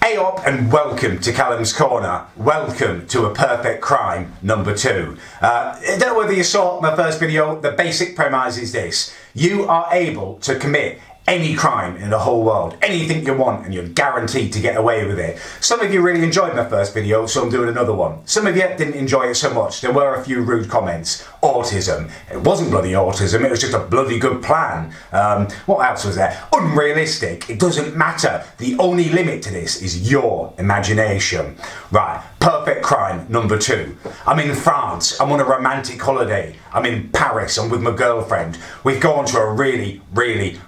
Hey up and welcome to Callums Corner. Welcome to A Perfect Crime number 2. I don't know whether you saw my first video. The basic premise is this. You are able to commit any crime in the whole world, anything you want, and you're guaranteed to get away with it. Some of you really enjoyed my first video, so I'm doing another one. Some of you didn't enjoy it so much. There were a few rude comments. Autism. It wasn't bloody autism, it was just a bloody good plan. What else was there? Unrealistic. It doesn't matter. The only limit to this is your imagination. Right, perfect crime number 2. I'm in France. I'm on a romantic holiday. I'm in Paris. I'm with my girlfriend. We've gone to a really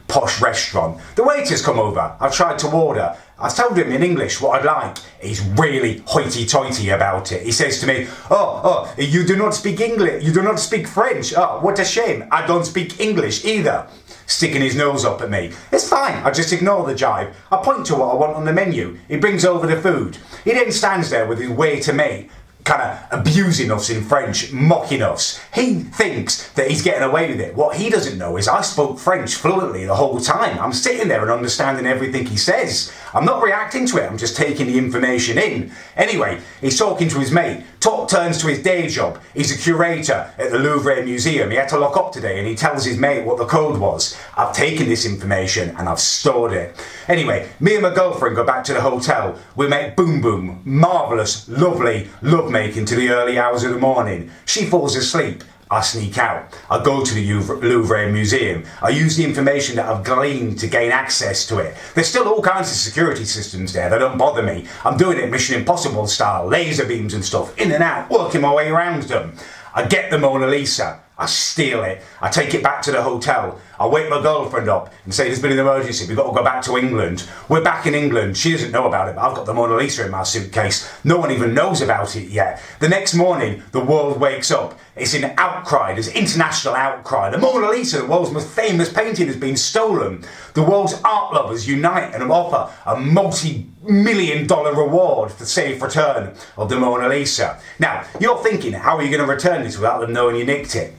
posh restaurant. The waiter's come over. I've tried to order. I've told him in English what I'd like. He's really hoity-toity about it. He says to me, oh, you do not speak English, you do not speak French. Oh, what a shame. I don't speak English either. Sticking his nose up at me. It's fine, I just ignore the jibe. I point to what I want on the menu. He brings over the food. He then stands there with his waiter mate, kind of abusing us in French, mocking us. He thinks that he's getting away with it. What he doesn't know is I spoke French fluently the whole time. I'm sitting there and understanding everything he says. I'm not reacting to it, I'm just taking the information in. Anyway, he's talking to his mate. Talk turns to his day job. He's a curator at the Louvre Museum. He had to lock up today and he tells his mate what the code was. I've taken this information and I've stored it. Anyway, me and my girlfriend go back to the hotel. We make boom boom, marvellous, lovely lovemaking to the early hours of the morning. She falls asleep. I sneak out. I go to the Louvre Museum. I use the information that I've gleaned to gain access to it. There's still all kinds of security systems there that don't bother me. I'm doing it Mission Impossible style, laser beams and stuff, in and out, working my way around them. I get the Mona Lisa. I steal it. I take it back to the hotel. I wake my girlfriend up and say there's been an emergency. We've got to go back to England. We're back in England. She doesn't know about it, but I've got the Mona Lisa in my suitcase. No one even knows about it yet. The next morning, the world wakes up. It's an outcry. There's international outcry. The Mona Lisa, the world's most famous painting, has been stolen. The world's art lovers unite and offer a multi-million-dollar reward for safe return of the Mona Lisa. Now, you're thinking, how are you going to return this without them knowing you nicked it?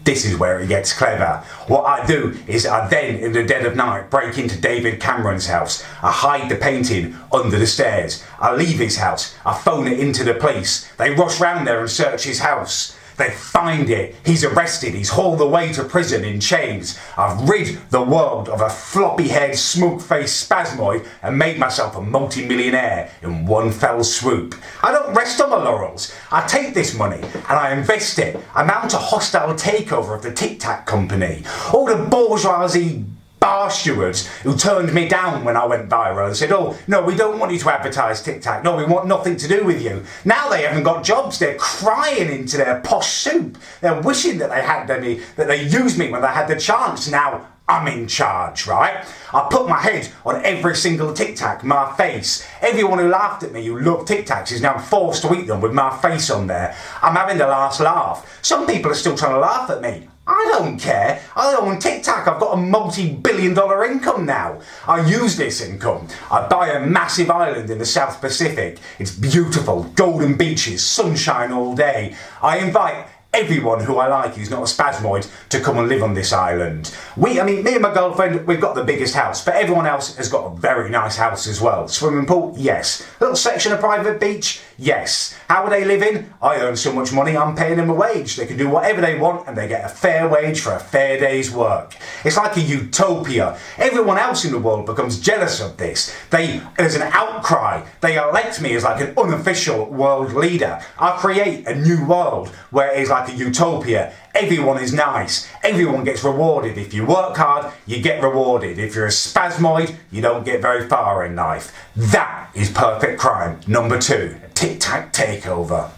This is where it gets clever. What I do is I then, in the dead of night, break into David Cameron's house. I hide the painting under the stairs. I leave his house. I phone it into the police. They rush round there and search his house. They find it. He's arrested. He's hauled away to prison in chains. I've rid the world of a floppy-haired, smoke-faced spasmoid and made myself a multi-millionaire in one fell swoop. I don't rest on my laurels. I take this money and I invest it. I mount a hostile takeover of the TicTac company. All the bourgeoisie bar stewards who turned me down when I went viral and said, oh, no, we don't want you to advertise TicTac. No, we want nothing to do with you. Now they haven't got jobs. They're crying into their posh soup. They're wishing that they had me, that they used me when they had the chance. Now I'm in charge, right? I put my head on every single TicTac, my face. Everyone who laughed at me, who loved TicTacs, is now forced to eat them with my face on there. I'm having the last laugh. Some people are still trying to laugh at me. I don't care. I own TicTac. I've got a multi-billion-dollar income now. I use this income. I buy a massive island in the South Pacific. It's beautiful, golden beaches, sunshine all day. I invite everyone who I like who's not a spasmoid to come and live on this island. Me and my girlfriend, we've got the biggest house, but everyone else has got a very nice house as well. Swimming pool? Yes. Little section of private beach? Yes. How are they living? I earn so much money, I'm paying them a wage. They can do whatever they want and they get a fair wage for a fair day's work. It's like a utopia. Everyone else in the world becomes jealous of this. There's an outcry. They elect me as like an unofficial world leader. I create a new world where it's like a utopia. Everyone is nice. Everyone gets rewarded. If you work hard, you get rewarded. If you're a spasmoid, you don't get very far in life. That is perfect crime number 2. TicTac takeover.